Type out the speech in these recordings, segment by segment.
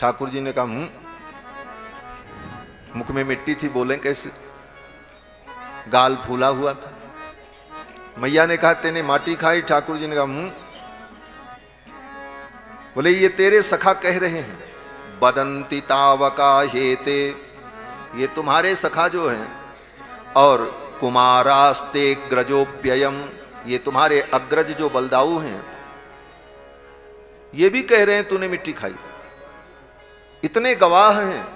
ठाकुर जी ने कहा मुख में मिट्टी थी, बोले कैसे? गाल फूला हुआ था। मैया ने कहा तेने माटी खाई? ठाकुर जी ने कहा बोले ये तेरे सखा कह रहे हैं, बदंती तावका हेते, ये तुम्हारे सखा जो हैं, और कुमारास्ते ग्रजोप्ययम, ये तुम्हारे अग्रज जो बलदाऊ हैं, ये भी कह रहे हैं तूने मिट्टी खाई। इतने गवाह हैं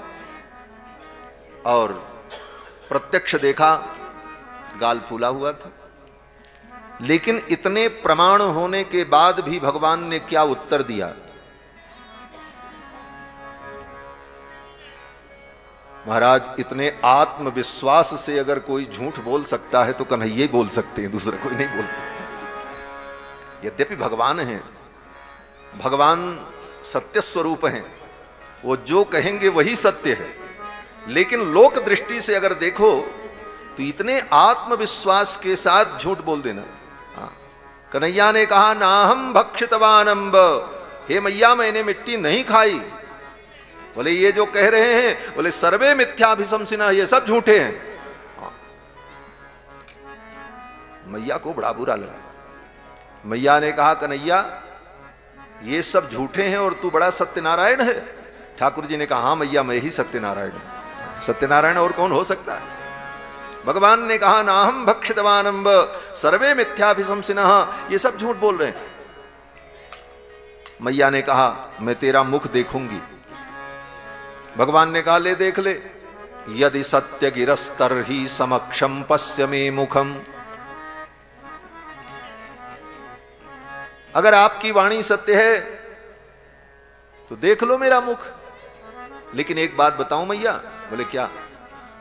और प्रत्यक्ष देखा गाल फूला हुआ था। लेकिन इतने प्रमाण होने के बाद भी भगवान ने क्या उत्तर दिया? महाराज, इतने आत्मविश्वास से अगर कोई झूठ बोल सकता है तो कन्हैया ही बोल सकते हैं, दूसरा कोई नहीं बोल सकता। यद्यपि भगवान हैं, भगवान सत्य स्वरूप हैं, वो जो कहेंगे वही सत्य है, लेकिन लोक दृष्टि से अगर देखो तो इतने आत्मविश्वास के साथ झूठ बोल देना। कन्हैया ने कहा नाहम भक्षितवानंब, हे मैया मैंने मिट्टी नहीं खाई। बोले ये जो कह रहे हैं, बोले सर्वे मिथ्याभिशंसिना, ये सब झूठे हैं। मैया को बड़ा बुरा लगा। मैया ने कहा कन्हैया ये सब झूठे हैं और तू बड़ा सत्यनारायण है। ठाकुर जी ने कहा हाँ मैया मैं ही सत्यनारायण हूं। सत्यनारायण और कौन हो सकता है? भगवान ने कहा नाहम भक्षितवानंब सर्वे मिथ्याभिशंसिनः, ये सब झूठ बोल रहे हैं। मैया ने कहा मैं तेरा मुख देखूंगी। भगवान ने कहा ले देख ले, यदि सत्य गिरस्तर ही समक्षम पश्य मे मुखम, अगर आपकी वाणी सत्य है तो देख लो मेरा मुख। लेकिन एक बात बताऊं मैया। बोले क्या?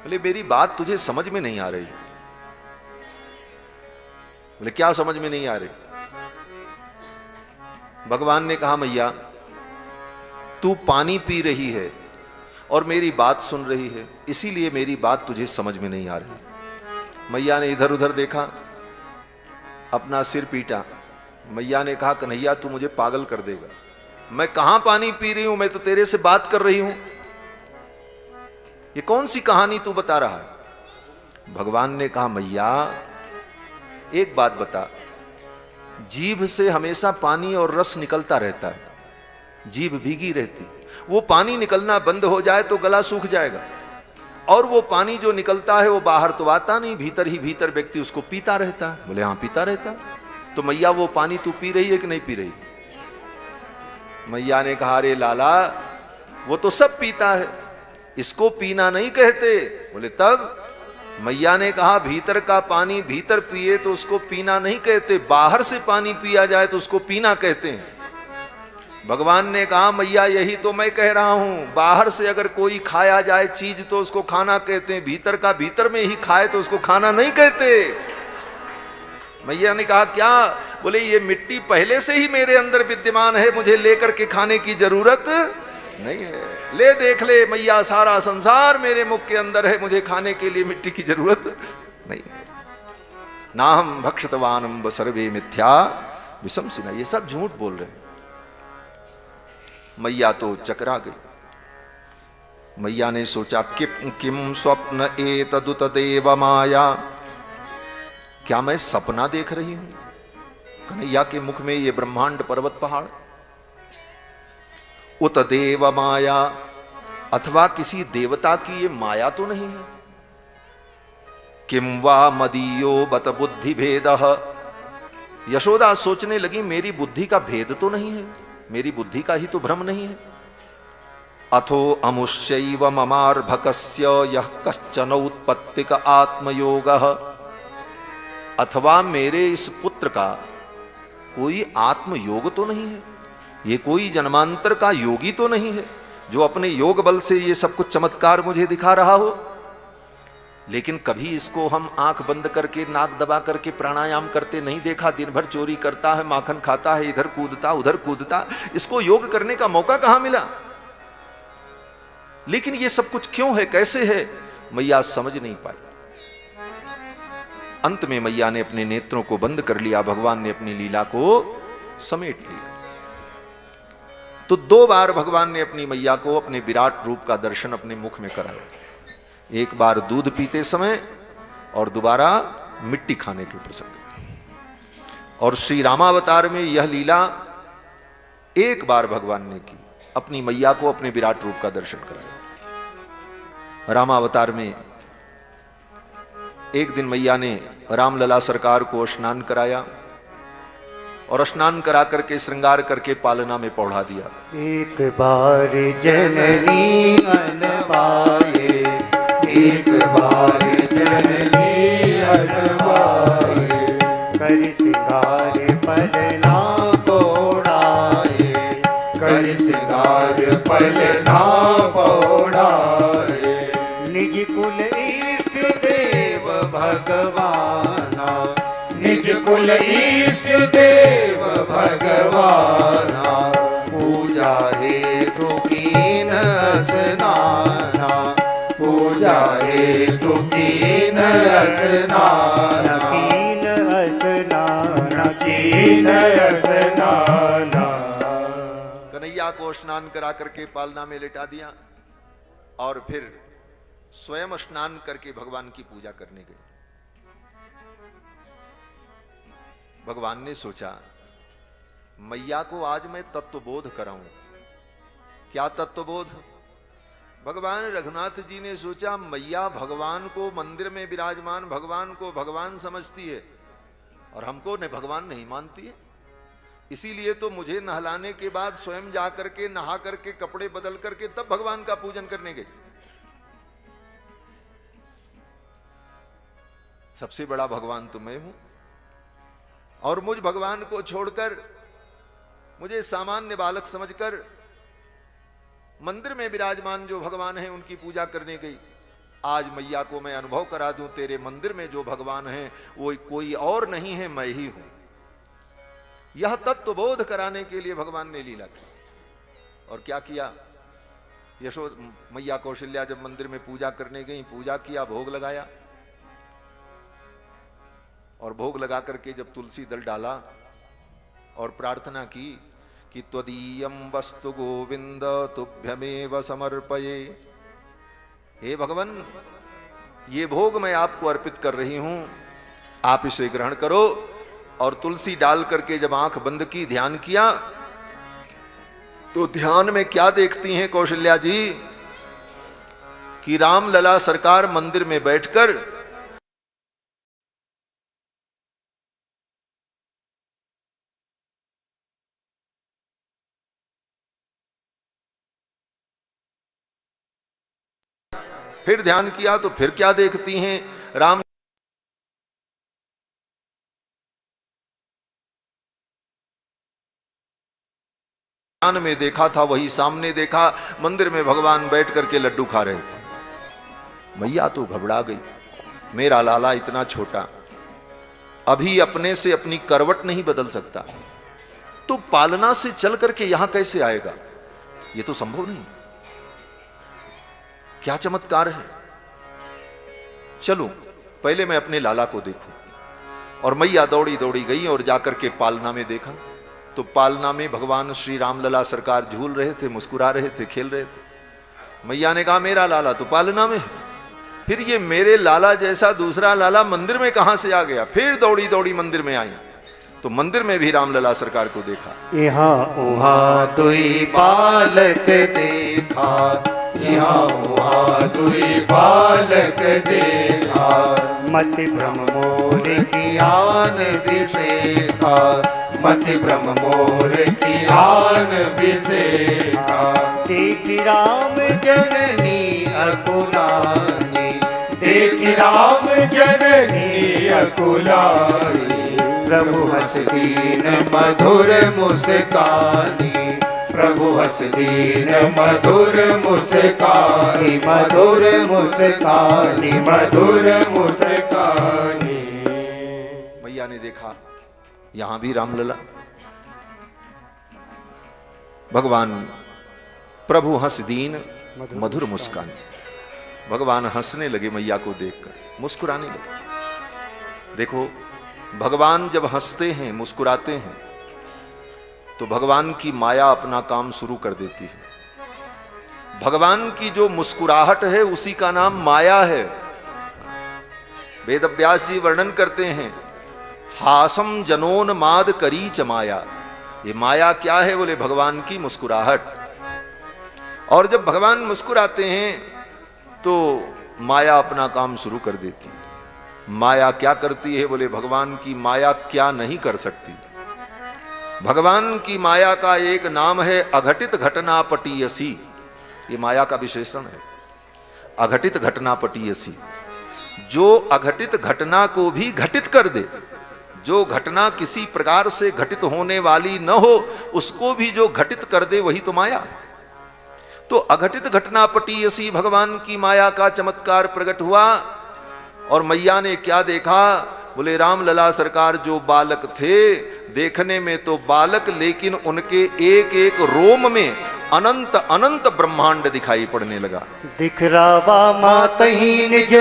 बोले मेरी बात तुझे समझ में नहीं आ रही। बोले क्या समझ में नहीं आ रही? भगवान ने कहा मैया तू पानी पी रही है और मेरी बात सुन रही है, इसीलिए मेरी बात तुझे समझ में नहीं आ रही। मैया ने इधर उधर देखा, अपना सिर पीटा। मैया ने कहा कन्हैया तू मुझे पागल कर देगा, मैं कहां पानी पी रही हूं, मैं तो तेरे से बात कर रही हूं। ये कौन सी कहानी तू बता रहा है? भगवान ने कहा मैया एक बात बता, जीभ से हमेशा पानी और रस निकलता रहता है, जीभ भीगी रहती, वो पानी निकलना बंद हो जाए तो गला सूख जाएगा, और वो पानी जो निकलता है वो बाहर तो आता नहीं, भीतर ही भीतर व्यक्ति उसको पीता रहता है। बोले हाँ पीता रहता। तो मैया वो पानी तू पी रही है कि नहीं पी रही? मैया ने कहा अरे लाला वो तो सब पीता है, इसको पीना नहीं कहते। बोले तब? मैया ने कहा भीतर का पानी भीतर पिए तो उसको पीना नहीं कहते, बाहर से पानी पिया जाए तो उसको पीना कहते हैं। भगवान ने कहा मैया यही तो मैं कह रहा हूं, बाहर से अगर कोई खाया जाए चीज तो उसको खाना कहते हैं, भीतर का भीतर में ही खाए तो उसको खाना नहीं कहते। मैया ने कहा क्या? बोले ये मिट्टी पहले से ही मेरे अंदर विद्यमान है, मुझे लेकर के खाने की जरूरत नहीं है। ले देख ले मैया सारा संसार मेरे मुख के अंदर है, मुझे खाने के लिए मिट्टी की जरूरत नहीं है। नाहम भक्षितवानंब सर्वे मिथ्या विशंसिनः, ये सब झूठ बोल रहे हैं। मैया तो चकरा गई। मैया ने सोचा किम स्वप्न एतदुत देव माया, क्या मैं सपना देख रही हूं? कन्हैया के मुख में ये ब्रह्मांड पर्वत पहाड़, उत देव माया, अथवा किसी देवता की ये माया तो नहीं है? किम वा मदीयो बत बुद्धि भेदः, यशोदा सोचने लगी मेरी बुद्धि का भेद तो नहीं है, मेरी बुद्धि का ही तो भ्रम नहीं है। अथो अमुष्यैव ममार्भकस्य यः कश्चन उत्पत्तिक आत्मयोगः, अथवा मेरे इस पुत्र का कोई आत्मयोग तो नहीं है, ये कोई जन्मांतर का योगी तो नहीं है जो अपने योग बल से ये सब कुछ चमत्कार मुझे दिखा रहा हो। लेकिन कभी इसको हम आंख बंद करके नाक दबा करके प्राणायाम करते नहीं देखा। दिन भर चोरी करता है, माखन खाता है, इधर कूदता उधर कूदता, इसको योग करने का मौका कहां मिला? लेकिन ये सब कुछ क्यों है, कैसे है, मैया समझ नहीं पाई। अंत में मैया ने अपने नेत्रों को बंद कर लिया, भगवान ने अपनी लीला को समेट लिया। तो 2 बार भगवान ने अपनी मैया को अपने विराट रूप का दर्शन अपने मुख में कराया। एक बार दूध पीते समय और दोबारा मिट्टी खाने के प्रसंग। और श्री रामावतार में यह लीला एक बार भगवान ने की, अपनी मैया को अपने विराट रूप का दर्शन कराया। रामावतार में एक दिन मैया ने रामलला सरकार को स्नान कराया और स्नान करा करके श्रृंगार करके पालना में पौड़ा दिया। एक बार जननी अनवाए, एक बार जननी अनवाए, कर सिंगार पलना पौड़ाए, कर सिंगार पलना पौड़ाए। निज कुल इष्ट देव भगवाना, निज कुल इष्ट देव भगवाना, पूजा हेतु कीन स्नाना, पूजा हेतु कीन स्नाना, कीन स्नाना, कीन स्नाना। कन्हैया को स्नान करा करके पालना में लेटा दिया और फिर स्वयं स्नान करके भगवान की पूजा करने गए। भगवान ने सोचा मैया को आज मैं तत्वबोध कराऊं। क्या तत्वबोध? भगवान रघुनाथ जी ने सोचा मैया भगवान को मंदिर में विराजमान भगवान को भगवान समझती है और हमको ने भगवान नहीं मानती है, इसीलिए तो मुझे नहलाने के बाद स्वयं जा करके नहा करके कपड़े बदल करके तब भगवान का पूजन करने गई। सबसे बड़ा भगवान तो मैं हूं और मुझ भगवान को छोड़कर मुझे सामान्य बालक समझकर मंदिर में विराजमान जो भगवान हैं उनकी पूजा करने गई। आज मैया को मैं अनुभव करा दूं तेरे मंदिर में जो भगवान हैं वो कोई और नहीं है, मैं ही हूं। यह तत्वबोध कराने के लिए भगवान ने लीला की। और क्या किया? यशोदा मैया कौशल्या जब मंदिर में पूजा करने गई, पूजा किया, भोग लगाया और भोग लगा करके जब तुलसी दल डाला और प्रार्थना की कि त्वदीयम वस्तु गोविंद तुभ्यमेव समर्पये, हे भगवान ये भोग मैं आपको अर्पित कर रही हूं, आप इसे ग्रहण करो। और तुलसी डाल करके जब आंख बंद की, ध्यान किया, तो ध्यान में क्या देखती हैं कौशल्या जी कि रामलला सरकार मंदिर में बैठकर फिर ध्यान किया तो फिर क्या देखती हैं? राम ध्यान में देखा था वही सामने देखा, मंदिर में भगवान बैठ करके लड्डू खा रहे थे। मैया तो घबरा गई, मेरा लाला इतना छोटा अभी अपने से अपनी करवट नहीं बदल सकता, तो पालना से चल करके यहां कैसे आएगा? ये तो संभव नहीं। क्या चमत्कार है? चलो पहले मैं अपने लाला को देखूं। और मैया दौड़ी दौड़ी गई और जाकर के पालना में देखा तो पालना में भगवान श्री रामलला सरकार झूल रहे थे, मुस्कुरा रहे थे, खेल रहे थे। मैया ने कहा मेरा लाला तो पालना में, फिर ये मेरे लाला जैसा दूसरा लाला मंदिर में कहां से आ गया? फिर दौड़ी दौड़ी मंदिर में आई तो मंदिर में भी रामलला सरकार को देखा। यहाँ उहाँ दुई बालक देखा, यहाँ उहाँ दुई बालक देखा, मति भ्रम मोर की आन विशेखा, मति भ्रम मोर की आन विशेखा। देखी राम जननी अकुलानी, देखी राम जननी अकुलानी, प्रभु हंस दीन मधुर मुस्कानी, प्रभु हंस दीन मधुर मुस्कानी, मधुर मुस्कानी, मधुर मुस्कानी। मैया ने देखा यहां भी रामलला, भगवान प्रभु हंस दीन मधुर मुस्कानी। भगवान हंसने लगे मैया को देखकर, मुस्कुराने लगे। देखो भगवान जब हंसते हैं, मुस्कुराते हैं तो भगवान की माया अपना काम शुरू कर देती है। भगवान की जो मुस्कुराहट है उसी का नाम माया है। वेद व्यास जी वर्णन करते हैं, हासम जनोन्माद करी च माया। ये माया क्या है? बोले भगवान की मुस्कुराहट। और जब भगवान मुस्कुराते हैं तो माया अपना काम शुरू कर देती है। माया क्या करती है? बोले भगवान की माया क्या नहीं कर सकती। भगवान की माया का एक नाम है अघटित घटना पटीयसी। ये माया का विशेषण है, अघटित घटना पटीयसी। जो अघटित घटना को भी घटित कर दे, जो घटना किसी प्रकार से घटित होने वाली न हो उसको भी जो घटित कर दे वही तो माया। तो अघटित घटना पटीयसी भगवान की माया का चमत्कार प्रकट हुआ। और मैया ने क्या देखा? बोले रामलला सरकार जो बालक थे, देखने में तो बालक, लेकिन उनके एक एक रोम में अनंत अनंत ब्रह्मांड दिखाई पड़ने लगा। दिख रावा मातही निज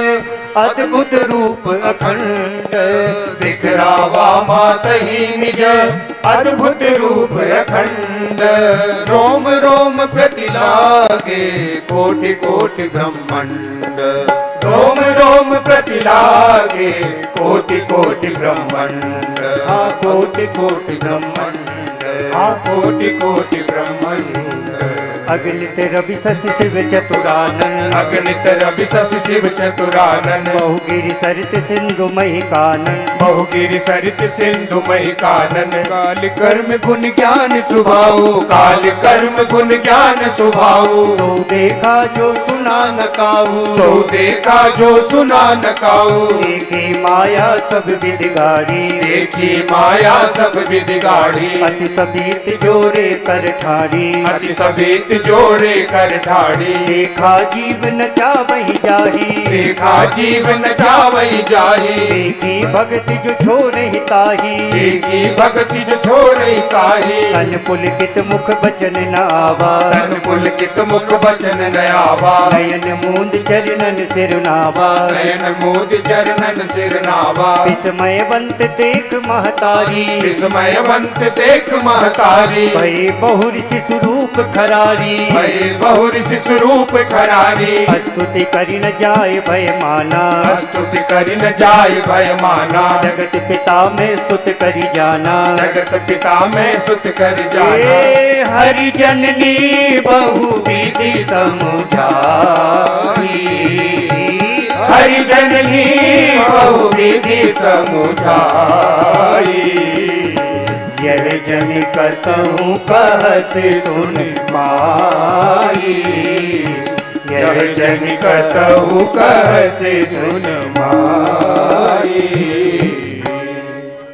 अद्भुत रूप अखंड। दिख रावा मातही निज अद्भुत रूप अखंड। रोम रोम प्रति लागे कोटि कोटि ब्रह्मांड। रोम रोम प्रति लागे कोटि कोटि ब्रह्मांड। हाँ कोटि कोटि ब्रह्मांड। हाँ कोटि कोटि ब्रह्मांड। अगणित रवि शशि शिव चतुरानन। अगणित रवि शशि शिव चतुरानन। बहुगिरि सरित सिंधु मही कानन। बहुगिरि सरित सिंधु मही कानन। काल कर्म गुण ज्ञान सुभाऊ। काल कर्म गुण ज्ञान सुभाऊ। सो देखा जो सुना न काऊ। सो देखा जो सुना न काऊ। देखी माया सब विधि गाड़ी। देखी माया सब विधि गाड़ी। अति सबीत जोरे कर ठाड़ी। अति सबीत जोरे कर ठाड़ी। देखा जीव न चावही जाही। देखा जीव न चावही जाही। देखी भक्ति जो छोड़हि ताही। देखी भक्ति जो छोड़हि ताही। तन पुलकित मुख बचन न आवा। तन पुलकित मुख बचन न आवा। नयन मूंद चरणन सिर नावा। नयन मूंद चरणन सिर नावा। विस्मयवंत देख महतारी। विस्मयवंत देख महतारी। भय बहुऋषि स्वरूप खरारी। भय बहुऋषि स्वरूप खरारी। स्तुति करि न जाय भय माना। स्तुति करि न जाय भय माना। जगत पिता में सुत करि जाना। जगत पिता में सुत करि जाना। हरि जननी बहु विधि समुझाई। हरि जननी बहु विधि समुझाई। यह जन कतहु कहस सुन माई। यह जन कतहु कहस सुन माई।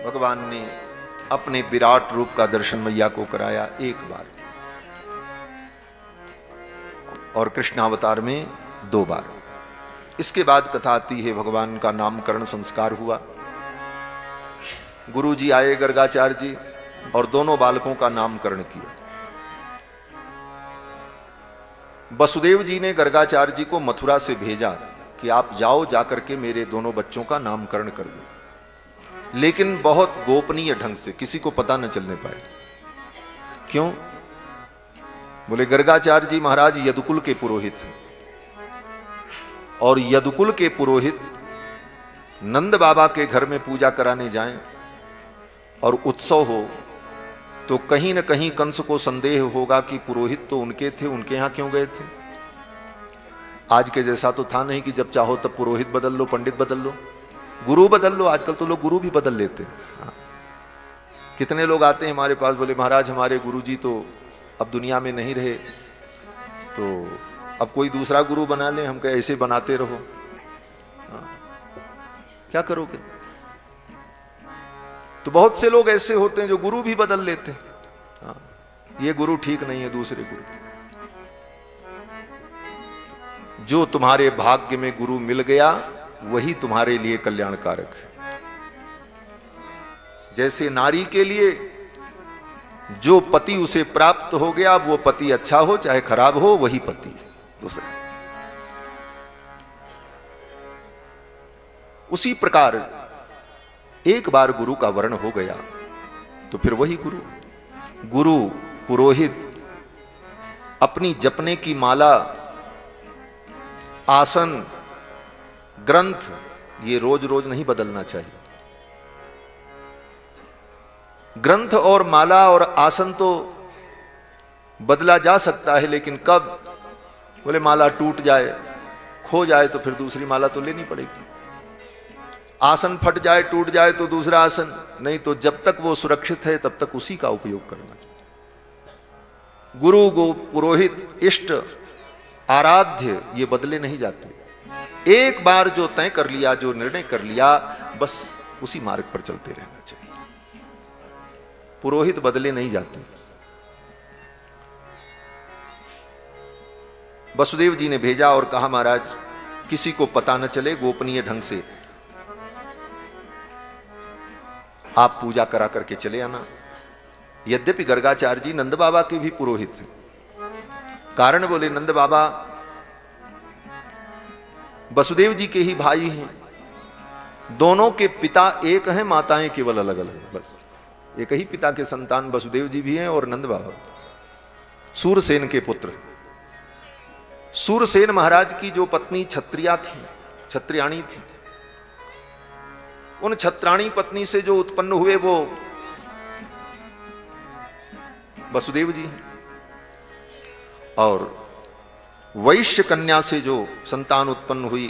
भगवान ने अपने विराट रूप का दर्शन मैया को कराया एक बार, और कृष्णावतार में 2 बार। इसके बाद कथा आती है, भगवान का नामकरण संस्कार हुआ। गुरु जी आए गर्गाचार्य जी और दोनों बालकों का नामकरण किया। वसुदेव जी ने गर्गाचार्य जी को मथुरा से भेजा कि आप जाओ, जाकर के मेरे दोनों बच्चों का नामकरण कर दो, लेकिन बहुत गोपनीय ढंग से, किसी को पता न चलने पाए। क्यों? बोले गर्गाचार्य जी महाराज यदुकुल के पुरोहित हैं, और यदुकुल के पुरोहित नंद बाबा के घर में पूजा कराने जाएं और उत्सव हो तो कहीं न कहीं कंस को संदेह होगा कि पुरोहित तो उनके थे, उनके यहां क्यों गए थे। आज के जैसा तो था नहीं कि जब चाहो तब पुरोहित बदल लो, पंडित बदल लो, गुरु बदल लो। आजकल तो लोग गुरु भी बदल लेते हैं। हाँ। कितने लोग आते हैं हमारे पास, बोले महाराज हमारे गुरु जी तो अब दुनिया में नहीं रहे, तो अब कोई दूसरा गुरु बना ले। हम कहे ऐसे बनाते रहो। हाँ। क्या करोगे? तो बहुत से लोग ऐसे होते हैं जो गुरु भी बदल लेते हैं। हाँ, ये गुरु ठीक नहीं है, दूसरे गुरु। जो तुम्हारे भाग्य में गुरु मिल गया वही तुम्हारे लिए कल्याणकारक है। जैसे नारी के लिए जो पति उसे प्राप्त हो गया, वो पति अच्छा हो चाहे खराब हो, वही पति है दूसरा। उसी प्रकार एक बार गुरु का वर्ण हो गया तो फिर वही गुरु। गुरु, पुरोहित अपनी जपने की माला, आसन, ग्रंथ ये रोज रोज नहीं बदलना चाहिए। ग्रंथ और माला और आसन तो बदला जा सकता है, लेकिन कब? बोले माला टूट जाए, खो जाए तो फिर दूसरी माला तो लेनी पड़ेगी। आसन फट जाए, टूट जाए तो दूसरा आसन नहीं, तो जब तक वो सुरक्षित है तब तक उसी का उपयोग करना चाहिए। गुरु, गो, पुरोहित, इष्ट, आराध्य ये बदले नहीं जाते। एक बार जो तय कर लिया, जो निर्णय कर लिया, बस उसी मार्ग पर चलते रहना चाहिए। पुरोहित बदले नहीं जाते। वसुदेव जी ने भेजा और कहा महाराज किसी को पता न चले, गोपनीय ढंग से आप पूजा करा करके चले आना। यद्यपि गर्गाचार्य जी नंद बाबा के भी पुरोहित थे। कारण बोले नंद बाबा वसुदेव जी के ही भाई हैं, दोनों के पिता एक हैं, माताएं केवल अलग अलग। बस एक ही पिता के संतान वसुदेव जी भी हैं और नंद बाबा। सूरसेन के पुत्र सूरसेन महाराज की जो पत्नी क्षत्रिया थी, क्षत्रियाणी थी, उन छत्राणी पत्नी से जो उत्पन्न हुए वो वसुदेव जी हैं। और वैश्य कन्या से जो संतान उत्पन्न हुई,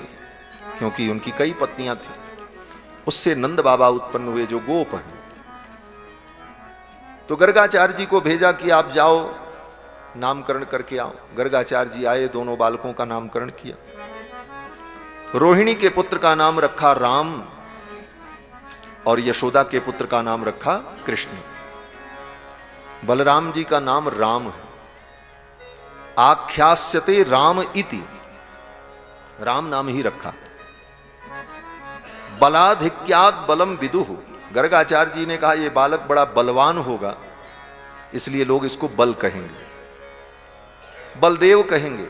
क्योंकि उनकी कई पत्नियां थी, उससे नंद बाबा उत्पन्न हुए जो गोप हैं। तो गर्गाचार्य जी को भेजा कि आप जाओ नामकरण करके आओ। गर्गाचार्य जी आए, दोनों बालकों का नामकरण किया। रोहिणी के पुत्र का नाम रखा राम और यशोदा के पुत्र का नाम रखा कृष्ण। बलराम जी का नाम राम है। आख्यास्यते राम इति, राम नाम ही रखा। बलाधिक्यात् बलम विदुः, गर्गाचार्य जी ने कहा यह बालक बड़ा बलवान होगा, इसलिए लोग इसको बल कहेंगे, बलदेव कहेंगे।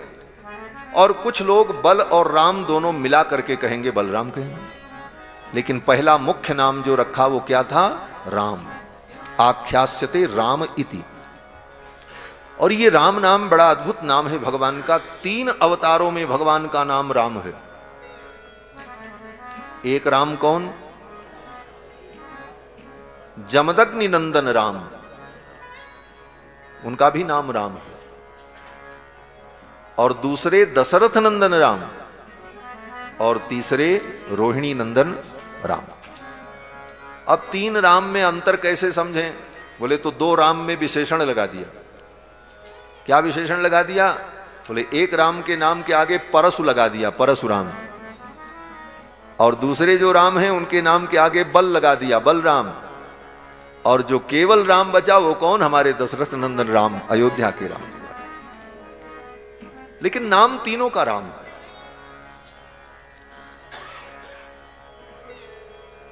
और कुछ लोग बल और राम दोनों मिला करके कहेंगे, बलराम कहेंगे। लेकिन पहला मुख्य नाम जो रखा वो क्या था? राम। आख्यास्यते राम इति। और ये राम नाम बड़ा अद्भुत नाम है भगवान का। 3 अवतारों में भगवान का नाम राम है। एक राम कौन? जमदग्नि नंदन राम, उनका भी नाम राम है। और दूसरे दशरथ नंदन राम, और तीसरे रोहिणी नंदन राम। अब 3 राम में अंतर कैसे समझें? बोले तो 2 राम में विशेषण लगा दिया। क्या विशेषण लगा दिया? बोले एक राम के नाम के आगे परशु लगा दिया, परशुराम। और दूसरे जो राम हैं उनके नाम के आगे बल लगा दिया, बलराम। और जो केवल राम बचा वो कौन? हमारे दशरथ नंदन राम, अयोध्या के राम। लेकिन नाम तीनों का राम है।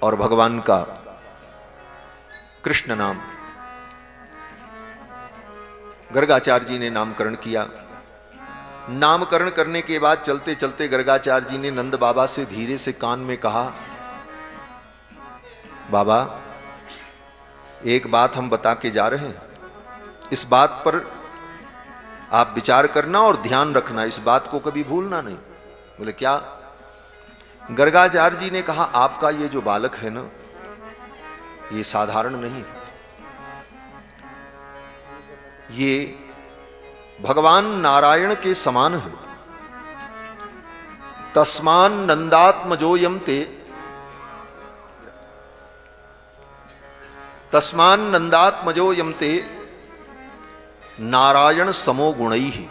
और भगवान का कृष्ण नाम गर्गाचार्य जी ने नामकरण किया। नामकरण करने के बाद चलते चलते गर्गाचार्य जी ने नंद बाबा से धीरे से कान में कहा, बाबा एक बात हम बता के जा रहे हैं, इस बात पर आप विचार करना और ध्यान रखना, इस बात को कभी भूलना नहीं। बोले क्या? गर्गाचार्य जी ने कहा आपका ये जो बालक है ना, ये साधारण नहीं है, ये भगवान नारायण के समान है। तस्मान नंदात्मजोयम ते, तस्मान नंदात्मजोयम ते नारायण समो गुणई ही।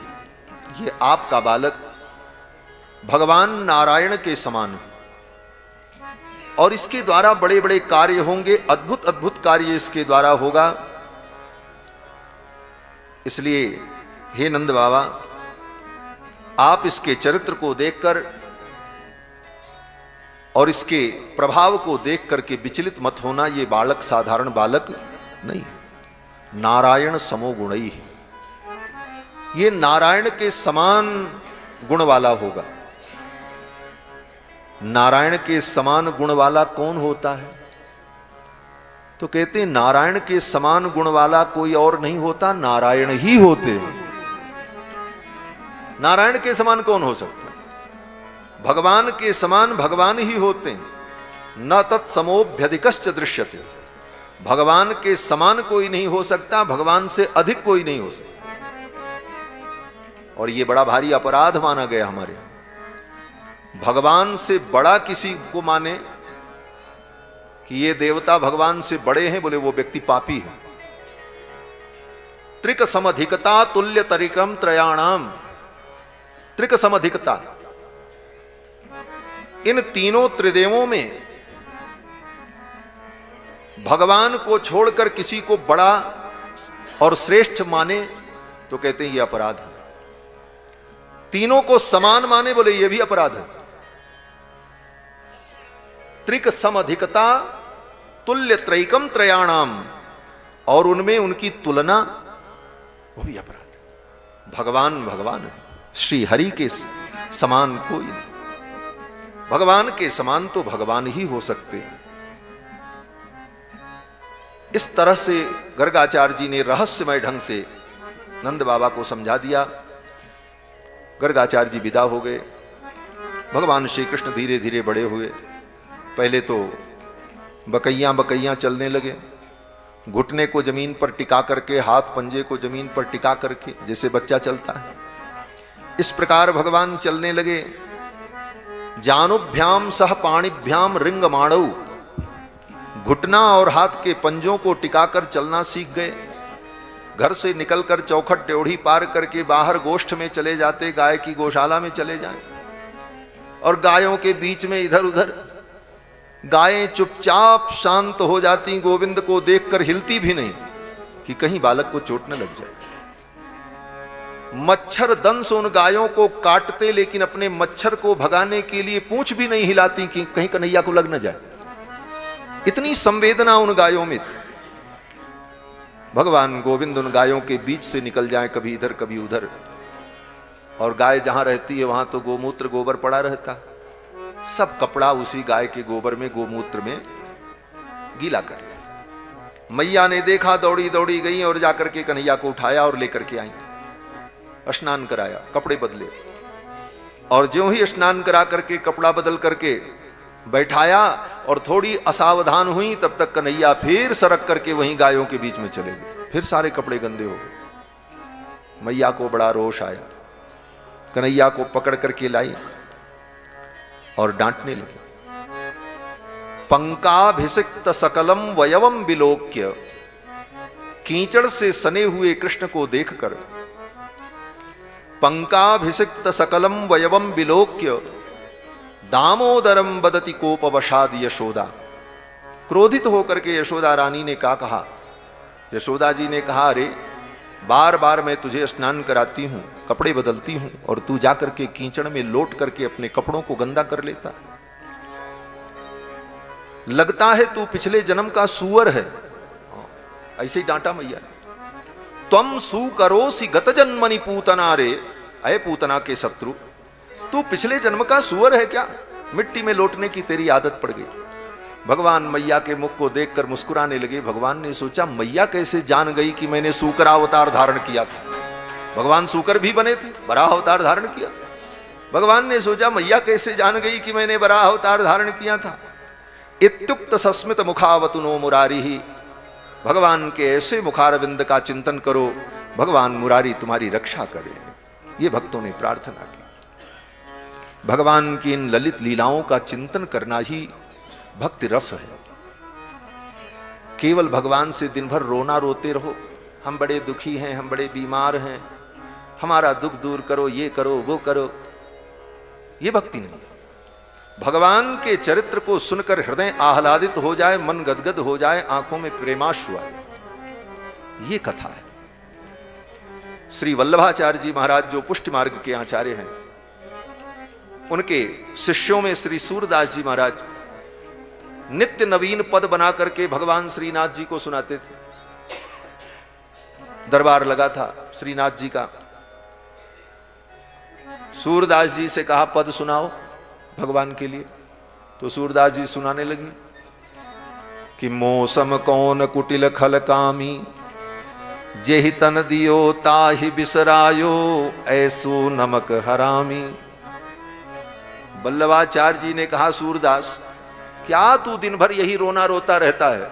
ये आपका बालक भगवान नारायण के समान है और इसके द्वारा बड़े बड़े कार्य होंगे, अद्भुत अद्भुत कार्य इसके द्वारा होगा। इसलिए हे नंद बाबा, आप इसके चरित्र को देखकर और इसके प्रभाव को देख करके विचलित मत होना। ये बालक साधारण बालक नहीं, नारायण समो गुणई है। ये नारायण के समान गुण वाला होगा। नारायण के समान गुण वाला कौन होता है? तो कहते हैं नारायण के समान गुण वाला कोई और नहीं होता, नारायण ही होते हैं। नारायण के समान कौन हो सकता है? भगवान के समान भगवान ही होते हैं। न तत्समोभ्यधिकश्च दृश्यते, भगवान के समान कोई नहीं हो सकता, भगवान से अधिक कोई नहीं हो सकता। और यह बड़ा भारी अपराध माना गया हमारे यहां। भगवान से बड़ा किसी को माने कि ये देवता भगवान से बड़े हैं, बोले वो व्यक्ति पापी है। त्रिक समधिकता तुल्य तरिकम त्रयाणाम, त्रिक समधिकता, इन तीनों त्रिदेवों में भगवान को छोड़कर किसी को बड़ा और श्रेष्ठ माने तो कहते हैं यह अपराध है। तीनों को समान माने, बोले यह भी अपराध है। त्रिक समधिकता तुल्य त्रैकम त्रयाणाम, और उनमें उनकी तुलना, वो भी अपराध है। भगवान भगवान है, श्री हरि के समान कोई नहीं। भगवान के समान तो भगवान ही हो सकते हैं। इस तरह से गर्गाचार्य जी ने रहस्यमय ढंग से नंद बाबा को समझा दिया। गर्गाचार्य जी विदा हो गए। भगवान श्री कृष्ण धीरे धीरे बड़े हुए। पहले तो बकैयां बकैयां चलने लगे, घुटने को जमीन पर टिका करके, हाथ पंजे को जमीन पर टिका करके, जैसे बच्चा चलता है, इस प्रकार भगवान चलने लगे। जानुभ्याम सह पाणिभ्याम रिंग माणव, घुटना और हाथ के पंजों को टिकाकर चलना सीख गए। घर से निकलकर चौखट ड्योढ़ी पार करके बाहर गोष्ठ में चले जाते, गाय की गौशाला में चले जाएं, और गायों के बीच में इधर उधर गायें चुपचाप शांत हो जाती, गोविंद को देखकर हिलती भी नहीं कि कहीं बालक को चोट न लग जाए। मच्छर दंश उन गायों को काटते, लेकिन अपने मच्छर को भगाने के लिए पूंछ भी नहीं हिलाती कि कहीं कन्हैया को लग न जाए। इतनी संवेदना उन गायों में थी। भगवान गोविंद उन गायों के बीच से निकल जाए, कभी इधर कभी उधर, और गाय जहां रहती है वहां तो गोमूत्र गोबर पड़ा रहता, सब कपड़ा उसी गाय के गोबर में गोमूत्र में गीला कर लिया। मैया ने देखा, दौड़ी दौड़ी गई और जाकर के कन्हैया को उठाया और लेकर के आई, स्नान कराया, कपड़े बदले, और ज्यों ही स्नान करा करके कपड़ा बदल करके बैठाया और थोड़ी असावधान हुई, तब तक कन्हैया फिर सरक करके वहीं गायों के बीच में चले गए। फिर सारे कपड़े गंदे हो गए। मैया को बड़ा रोष आया, कन्हैया को पकड़ करके लाई और डांटने लगे। पंकाभिषिक्त सकलम वयवम विलोक्य, कीचड़ से सने हुए कृष्ण को देखकर, पंकाभिषिक्त सकलम वयवम विलोक्य दामोदरम बदति कोपवशाद यशोदा। क्रोधित होकर के यशोदा रानी ने क्या कहा? यशोदा जी ने कहा, अरे बार बार मैं तुझे स्नान कराती हूं, कपड़े बदलती हूं, और तू जाकर के कीचड़ में लोट करके अपने कपड़ों को गंदा कर लेता। लगता है तू पिछले जन्म का सूअर है। ऐसे ही डांटा मैया। त्वम सुकरोसी गत जन्मनि पूतना रे, अय पूतना के शत्रु, तू पिछले जन्म का सूअर है क्या? मिट्टी में लौटने की तेरी आदत पड़ गई। भगवान मैया के मुख को देखकर मुस्कुराने लगे। भगवान ने सोचा मैया कैसे जान गई कि मैंने सूकर अवतार धारण किया था। भगवान सूकर भी बने थे, बराह अवतार धारण किया। भगवान ने सोचा मैया कैसे जान गई कि मैंने बराह अवतार धारण किया था। इत्युक्त सस्मित मुखावतुनो मुरारी ही, भगवान के ऐसे मुखारविंद का चिंतन करो, भगवान मुरारी तुम्हारी रक्षा करे। ये भक्तों ने प्रार्थना की। भगवान की इन ललित लीलाओं का चिंतन करना ही भक्ति रस है। केवल भगवान से दिन भर रोना रोते रहो, हम बड़े दुखी हैं, हम बड़े बीमार हैं, हमारा दुख दूर करो, ये करो वो करो, ये भक्ति नहीं है। भगवान के चरित्र को सुनकर हृदय आह्लादित हो जाए, मन गदगद हो जाए, आंखों में प्रेमाश्रु आए, ये कथा है। श्री वल्लभाचार्य जी महाराज जो पुष्टि मार्ग के आचार्य हैं, उनके शिष्यों में श्री सूरदास जी महाराज नित्य नवीन पद बना करके भगवान श्रीनाथ जी को सुनाते थे। दरबार लगा था श्रीनाथ जी का। सूरदास जी से कहा पद सुनाओ भगवान के लिए, तो सूरदास जी सुनाने लगे कि मौसम कौन कुटिल खल कामी, जेहि तन दियो ताहि बिसरायो, ऐसो नमक हरामी। वल्लभाचार्य जी ने कहा, सूरदास क्या तू दिन भर यही रोना रोता रहता है?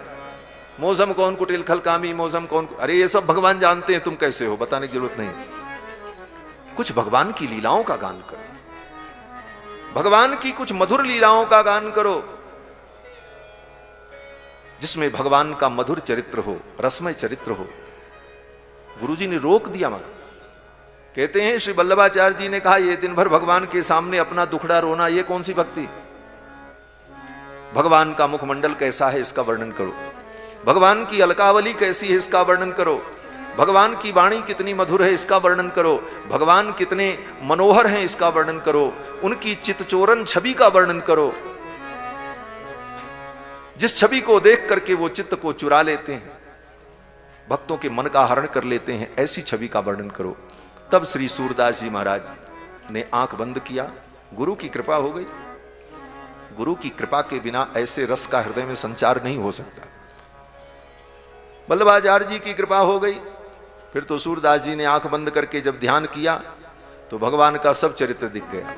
मौसम कौन कुटिल खल कामी, मौसम कौन, अरे ये सब भगवान जानते हैं, तुम कैसे हो, बताने की जरूरत नहीं। कुछ भगवान की लीलाओं का गान करो, भगवान की कुछ मधुर लीलाओं का गान करो, जिसमें भगवान का मधुर चरित्र हो, रसमय चरित्र हो। गुरुजी ने रोक दिया मानो। कहते हैं श्री वल्लभाचार्य जी ने कहा, ये दिन भर भगवान के सामने अपना दुखड़ा रोना, ये कौन सी भक्ति? भगवान का मुखमंडल कैसा है इसका वर्णन करो, भगवान की अलकावली कैसी है इसका वर्णन करो, भगवान की वाणी कितनी मधुर है इसका वर्णन करो, भगवान कितने मनोहर हैं इसका वर्णन करो, उनकी चित्तचोरन छवि का वर्णन करो, जिस छवि को देख करके वो चित्त को चुरा लेते हैं, भक्तों के मन का हरण कर लेते हैं, ऐसी छवि का वर्णन करो। तब श्री सूरदास जी महाराज ने आंख बंद किया, गुरु की कृपा हो गई। गुरु की कृपा के बिना ऐसे रस का हृदय में संचार नहीं हो सकता। वल्लभाचार्य जी की कृपा हो गई। फिर तो सूरदास जी ने आंख बंद करके जब ध्यान किया तो भगवान का सब चरित्र दिख गया।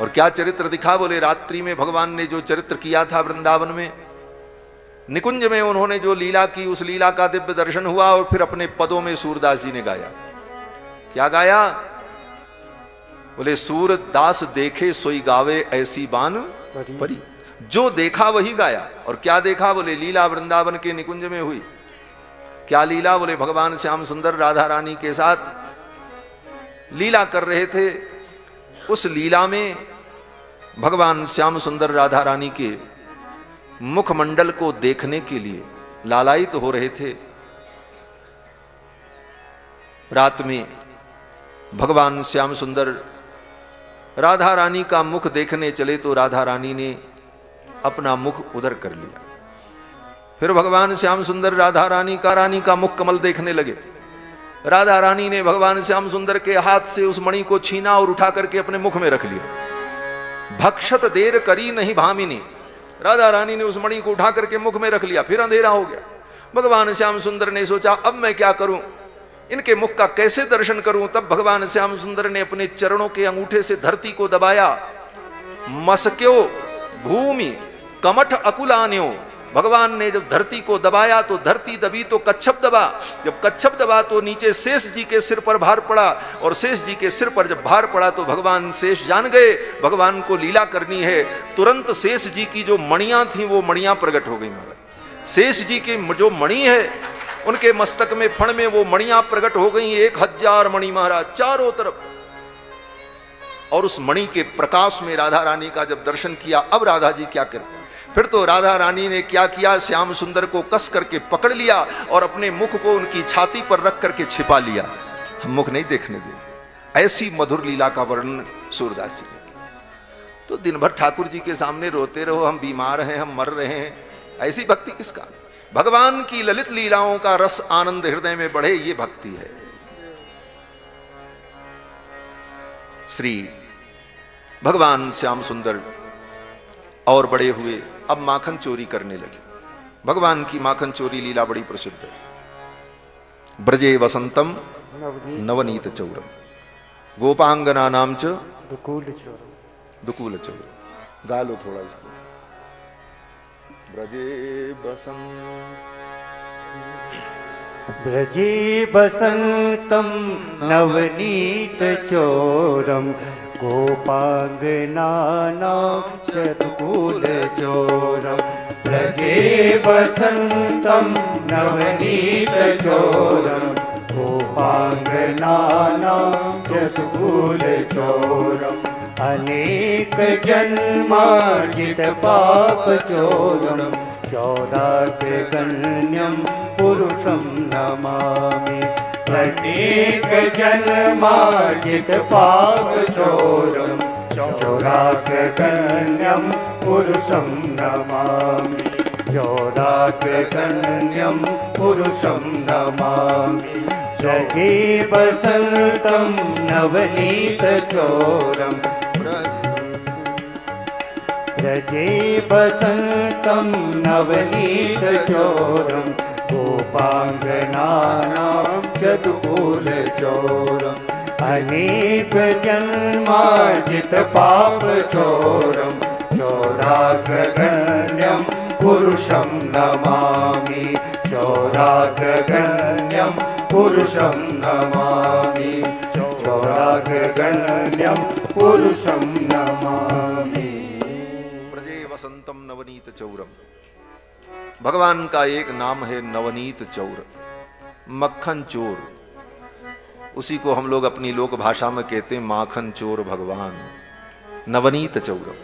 और क्या चरित्र दिखा? बोले रात्रि में भगवान ने जो चरित्र किया था वृंदावन में, निकुंज में उन्होंने जो लीला की, उस लीला का दिव्य दर्शन हुआ। और फिर अपने पदों में सूरदास जी ने गाया। क्या गाया? बोले सूरदास देखे सोई गावे ऐसी बान परी। जो देखा वही गाया। और क्या देखा? बोले लीला वृंदावन के निकुंज में हुई। क्या लीला? बोले भगवान श्याम सुंदर राधा रानी के साथ लीला कर रहे थे। उस लीला में भगवान श्याम सुंदर राधा रानी के मुखमंडल को देखने के लिए लालायित हो रहे थे। रात में भगवान श्याम सुंदर राधा रानी का मुख देखने चले तो राधा रानी ने अपना मुख उधर कर लिया। फिर भगवान श्याम सुंदर राधा रानी का मुख कमल देखने लगे। राधा रानी ने भगवान श्याम सुंदर के हाथ से उस मणि को छीना और उठा करके अपने मुख में रख लिया। भक्षत देर करी नहीं भामिनी। राधा रानी ने उस मणि को उठा करके मुख में रख लिया। फिर अंधेरा हो गया। भगवान श्याम सुंदर ने सोचा अब मैं क्या करूं, इनके मुख का कैसे दर्शन करूं। तब भगवान श्याम सुंदर ने अपने चरणों के अंगूठे से धरती को दबाया। मसक्यो भूमि कमठ अकुलान्यो। भगवान ने जब धरती को दबाया तो धरती दबी तो कच्छप दबा। जब कच्छप दबा तो नीचे शेष जी के सिर पर भार पड़ा। और शेष जी के सिर पर जब भार पड़ा तो भगवान शेष जान गए भगवान को लीला करनी है। तुरंत शेष जी की जो मणियां थी वो मणियां प्रकट हो गई। महाराज शेष जी की जो मणि है उनके मस्तक में फण में वो मणियां प्रकट हो गई। 1000 मणि महाराज चारों तरफ। और उस मणि के प्रकाश में राधा रानी का जब दर्शन किया, अब राधा जी क्या करें। फिर तो राधा रानी ने क्या किया, श्याम सुंदर को कस करके पकड़ लिया और अपने मुख को उनकी छाती पर रख करके छिपा लिया। हम मुख नहीं देखने देंगे। ऐसी मधुर लीला का वर्णन सूरदास जी ने किया। तो दिन भर ठाकुर जी के सामने रोते रहो, हम बीमार हैं, हम मर रहे हैं, ऐसी भक्ति किसका। भगवान की ललित लीलाओं का रस आनंद हृदय में बढ़े, ये भक्ति है। श्री भगवान श्याम सुंदर और बड़े हुए, अब माखन चोरी करने लगे। भगवान की माखन चोरी लीला बड़ी प्रसिद्ध है। ब्रजे वसंतम नवनीत चौरम गोपांगना नाम च दुकूल चौरम। गा लो थोड़ा इसको। ब्रजे बसंतम नवनीत चोरम गोपांगनानां चतुकूल चोरम। ब्रजे बसंतम नवनीत चोरम गोपांगनानां चतुकूल चोरम। अनेक जन्मार्जित पाप चोरम चौराग्रगण्यं पुरुषं नमामि। अनेक जन्मार्जित पाप चोरम चौराग्रगण्यं पुरुषं नमामि। चौराग्रगण्यं पुरुषं नमामि। जगे व्रजे वसन्तं नवनीतचोरं गोपाङ्गनानां चतुकुलचोरम् अनेकजन्मार्जितपापचोरं चोराग्रगण्यं पुरुषं नमामि चोराग्रगण्यं पुरुषं नमामि चोराग्रगण्यं पुरुषं नमामि। व्रजे वसंतम नवनीत चौरम। भगवान का एक नाम है नवनीत चौर, मक्खन चोर। उसी को हम लोग अपनी लोक भाषा में कहते हैं माखन चोर भगवान, नवनीत चौरम।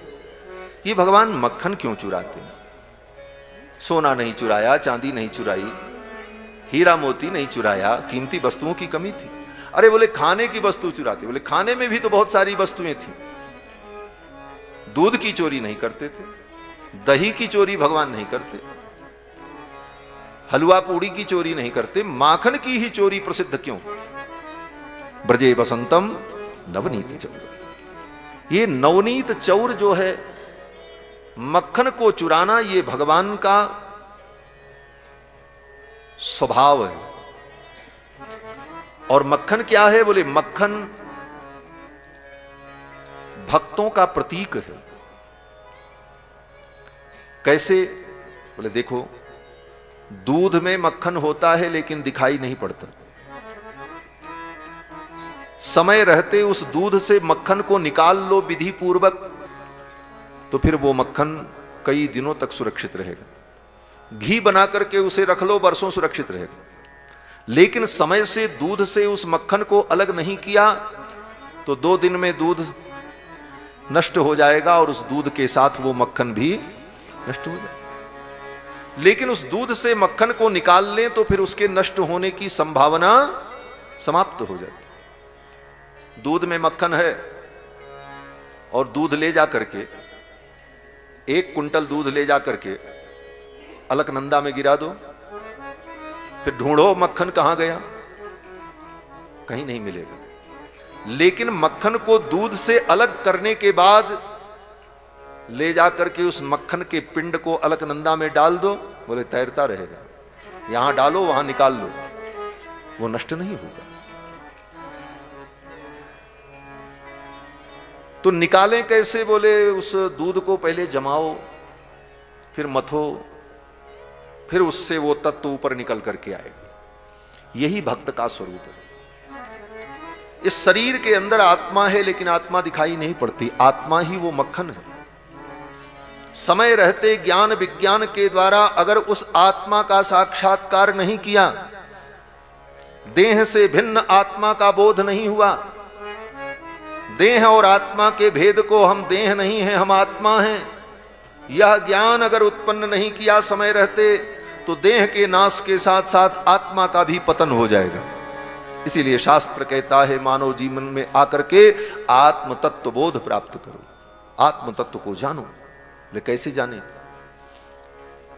ये भगवान मक्खन क्यों चुराते हैं? सोना नहीं चुराया, चांदी नहीं चुराई, हीरा मोती नहीं चुराया, कीमती वस्तुओं की कमी थी। अरे बोले खाने की वस्तु चुराते, बोले खाने में भी तो बहुत सारी वस्तुएं थी। दूध की चोरी नहीं करते थे, दही की चोरी भगवान नहीं करते, हलवा पूड़ी की चोरी नहीं करते, माखन की ही चोरी प्रसिद्ध क्यों? ब्रजे वसंतम नवनीत चौर। ये नवनीत चौर जो है, मक्खन को चुराना, ये भगवान का स्वभाव है। और मक्खन क्या है? बोले मक्खन भक्तों का प्रतीक है। कैसे? बोले देखो, दूध में मक्खन होता है लेकिन दिखाई नहीं पड़ता। समय रहते उस दूध से मक्खन को निकाल लो विधि पूर्वक, तो फिर वो मक्खन कई दिनों तक सुरक्षित रहेगा। घी बना करके उसे रख लो, वर्षों सुरक्षित रहेगा। लेकिन समय से दूध से उस मक्खन को अलग नहीं किया तो 2 दिन में दूध नष्ट हो जाएगा और उस दूध के साथ वो मक्खन भी नष्ट हो जाएगा। लेकिन उस दूध से मक्खन को निकाल लें तो फिर उसके नष्ट होने की संभावना समाप्त हो जाती। दूध में मक्खन है और दूध ले जा करके, 1 कुंटल दूध ले जा करके अलकनंदा में गिरा दो, फिर ढूंढो मक्खन कहां गया, कहीं नहीं मिलेगा। लेकिन मक्खन को दूध से अलग करने के बाद ले जाकर के उस मक्खन के पिंड को अलकनंदा में डाल दो, बोले तैरता रहेगा। यहां डालो वहां निकाल लो, वो नष्ट नहीं होगा। तो निकालें कैसे? बोले उस दूध को पहले जमाओ, फिर मथो, फिर उससे वो तत्व ऊपर निकल करके आएगा। यही भक्त का स्वरूप है। इस शरीर के अंदर आत्मा है लेकिन आत्मा दिखाई नहीं पड़ती, आत्मा ही वो मक्खन है। समय रहते ज्ञान विज्ञान के द्वारा अगर उस आत्मा का साक्षात्कार नहीं किया, देह से भिन्न आत्मा का बोध नहीं हुआ, देह और आत्मा के भेद को हम देह नहीं हैं हम आत्मा हैं, यह ज्ञान अगर उत्पन्न नहीं किया समय रहते, तो देह के नाश के साथ साथ आत्मा का भी पतन हो जाएगा। इसीलिए शास्त्र कहता है मानव जीवन में आकर के आत्म तत्व बोध प्राप्त करो, आत्म तत्व को जानो। बोले कैसे जाने?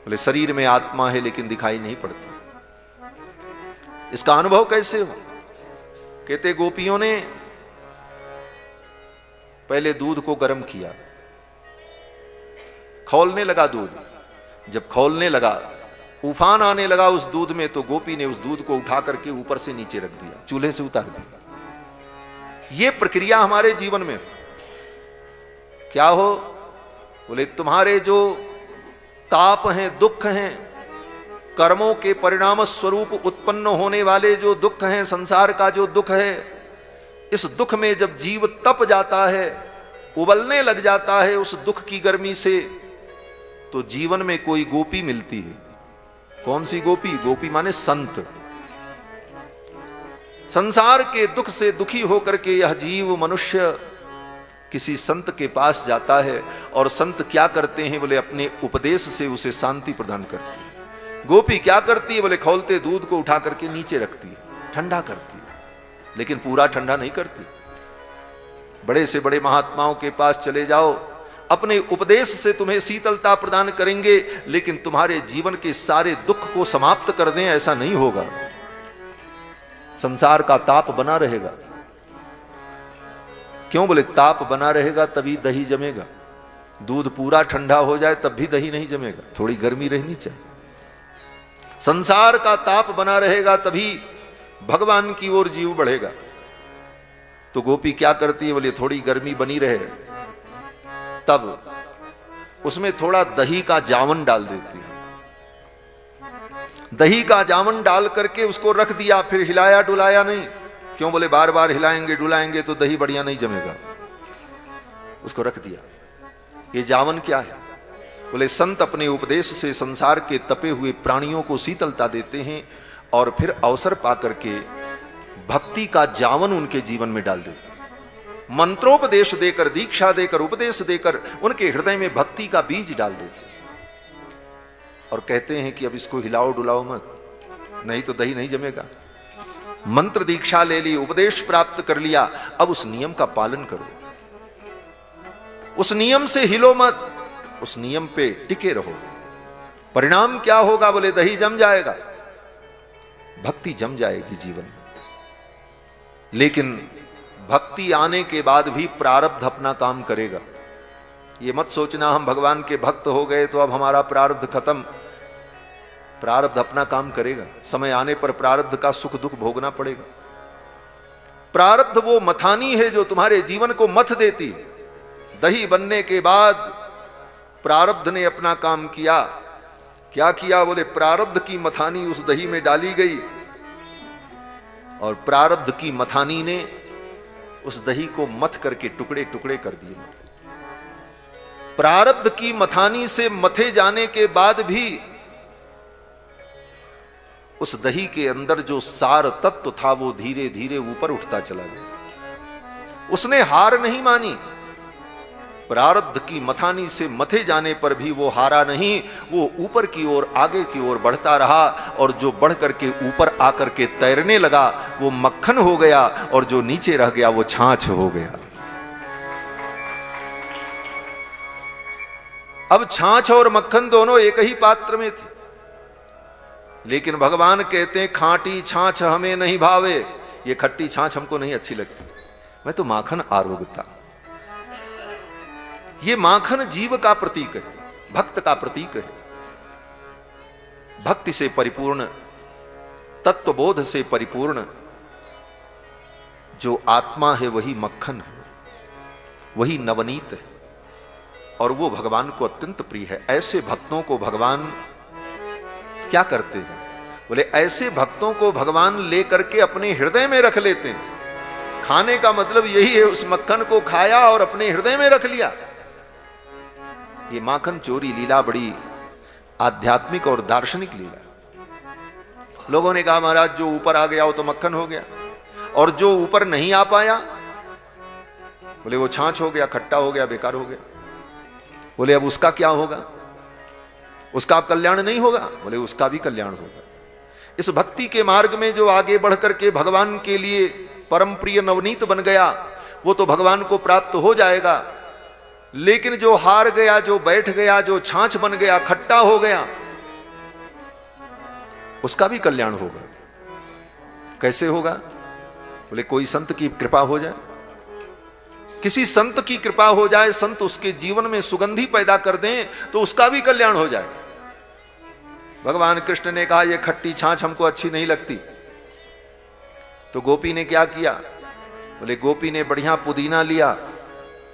बोले शरीर में आत्मा है लेकिन दिखाई नहीं पड़ती। इसका अनुभव कैसे हो? कहते गोपियों ने पहले दूध को गर्म किया, खौलने लगा दूध। जब खौलने लगा, उफान आने लगा उस दूध में, तो गोपी ने उस दूध को उठा करके ऊपर से नीचे रख दिया, चूल्हे से उतार दिया। यह प्रक्रिया हमारे जीवन में क्या हो? बोले तुम्हारे जो ताप हैं, दुख हैं, कर्मों के परिणाम स्वरूप उत्पन्न होने वाले जो दुख हैं, संसार का जो दुख है, इस दुख में जब जीव तप जाता है, उबलने लग जाता है उस दुख की गर्मी से, तो जीवन में कोई गोपी मिलती है। कौन सी गोपी? गोपी माने संत। संसार के दुख से दुखी होकर के यह जीव मनुष्य किसी संत के पास जाता है, और संत क्या करते हैं? बोले अपने उपदेश से उसे शांति प्रदान करते हैं। गोपी क्या करती है? बोले खौलते दूध को उठा करके नीचे रखती है, ठंडा करती है, लेकिन पूरा ठंडा नहीं करती। बड़े से बड़े महात्माओं के पास चले जाओ, अपने उपदेश से तुम्हें शीतलता प्रदान करेंगे, लेकिन तुम्हारे जीवन के सारे दुख को समाप्त कर दें ऐसा नहीं होगा। संसार का ताप बना रहेगा। क्यों? बोले ताप बना रहेगा तभी दही जमेगा। दूध पूरा ठंडा हो जाए तब भी दही नहीं जमेगा, थोड़ी गर्मी रहनी चाहिए। संसार का ताप बना रहेगा तभी भगवान की ओर जीव बढ़ेगा। तो गोपी क्या करती है, बोले थोड़ी गर्मी बनी रहे तब उसमें थोड़ा दही का जावन डाल देती है। दही का जावन डाल करके उसको रख दिया, फिर हिलाया डुलाया नहीं। क्यों, बोले बार बार हिलाएंगे डुलाएंगे तो दही बढ़िया नहीं जमेगा। उसको रख दिया। ये जावन क्या है, बोले संत अपने उपदेश से संसार के तपे हुए प्राणियों को शीतलता देते हैं और फिर अवसर पाकर के भक्ति का जावन उनके जीवन में डाल देते हैं। मंत्रोपदेश देकर, दीक्षा देकर, उपदेश देकर उनके हृदय में भक्ति का बीज डाल देते हैं और कहते हैं कि अब इसको हिलाओ डुलाओ मत, नहीं तो दही नहीं जमेगा। मंत्र दीक्षा ले ली, उपदेश प्राप्त कर लिया, अब उस नियम का पालन करो, उस नियम से हिलो मत, उस नियम पे टिके रहो। परिणाम क्या होगा, बोले दही जम जाएगा, भक्ति जम जाएगी जीवन में। लेकिन भक्ति आने के बाद भी प्रारब्ध अपना काम करेगा। ये मत सोचना हम भगवान के भक्त हो गए तो अब हमारा प्रारब्ध खत्म। प्रारब्ध अपना काम करेगा, समय आने पर प्रारब्ध का सुख दुख भोगना पड़ेगा। प्रारब्ध वो मथानी है जो तुम्हारे जीवन को मथ देती है। दही बनने के बाद प्रारब्ध ने अपना काम किया। क्या किया, बोले प्रारब्ध की मथानी उस दही में डाली गई और प्रारब्ध की मथानी ने उस दही को मथ करके टुकड़े टुकड़े कर दिए। प्रारब्ध की मथानी से मथे जाने के बाद भी उस दही के अंदर जो सार तत्व था वो धीरे धीरे ऊपर उठता चला गया। उसने हार नहीं मानी। प्रारब्ध की मथानी से मथे जाने पर भी वो हारा नहीं, वो ऊपर की ओर, आगे की ओर बढ़ता रहा और जो बढ़ करके ऊपर आकर के तैरने लगा वो मक्खन हो गया और जो नीचे रह गया वो छाछ हो गया। अब छाछ और मक्खन दोनों एक ही पात्र में थे, लेकिन भगवान कहते हैं खाटी छाछ हमें नहीं भावे। ये खट्टी छाछ हमको नहीं अच्छी लगती, मैं तो माखन आरोग्यता। ये माखन जीव का प्रतीक है, भक्त का प्रतीक है। भक्ति से परिपूर्ण, तत्वबोध से परिपूर्ण जो आत्मा है वही मक्खन है, वही नवनीत है और वो भगवान को अत्यंत प्रिय है। ऐसे भक्तों को भगवान क्या करते हैं, बोले ऐसे भक्तों को भगवान लेकर के अपने हृदय में रख लेते हैं। खाने का मतलब यही है, उस मक्खन को खाया और अपने हृदय में रख लिया। ये माखन चोरी लीला बड़ी आध्यात्मिक और दार्शनिक लीला। लोगों ने कहा महाराज जो ऊपर आ गया वो तो मक्खन हो गया और जो ऊपर नहीं आ पाया बोले वो छाछ हो गया, खट्टा हो गया, बेकार हो गया। बोले अब उसका क्या होगा, उसका अब कल्याण नहीं होगा। बोले उसका भी कल्याण होगा। इस भक्ति के मार्ग में जो आगे बढ़ करके भगवान के लिए परम प्रिय नवनीत बन गया वो तो भगवान को प्राप्त हो जाएगा, लेकिन जो हार गया, जो बैठ गया, जो छाछ बन गया, खट्टा हो गया, उसका भी कल्याण होगा। कैसे होगा, बोले कोई संत की कृपा हो जाए, किसी संत की कृपा हो जाए, संत उसके जीवन में सुगंधी पैदा कर दें तो उसका भी कल्याण हो जाए। भगवान कृष्ण ने कहा ये खट्टी छाछ हमको अच्छी नहीं लगती, तो गोपी ने क्या किया, बोले गोपी ने बढ़िया पुदीना लिया,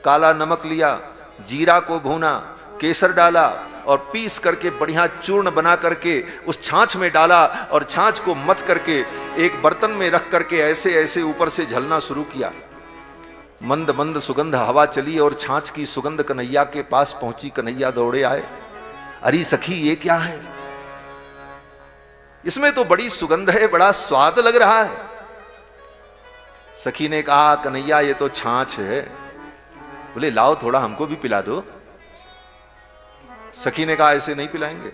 काला नमक लिया, जीरा को भूना, केसर डाला और पीस करके बढ़िया चूर्ण बना करके उस छाछ में डाला और छाछ को मथ करके एक बर्तन में रख करके ऐसे ऐसे ऊपर से झलना शुरू किया। मंद मंद सुगंध हवा चली और छाछ की सुगंध कन्हैया के पास पहुंची। कन्हैया दौड़े आए, अरे सखी ये क्या है, इसमें तो बड़ी सुगंध है, बड़ा स्वाद लग रहा है। सखी ने कहा कन्हैया ये तो छाछ है। बोले लाओ थोड़ा हमको भी पिला दो। सखी ने कहा ऐसे नहीं पिलाएंगे।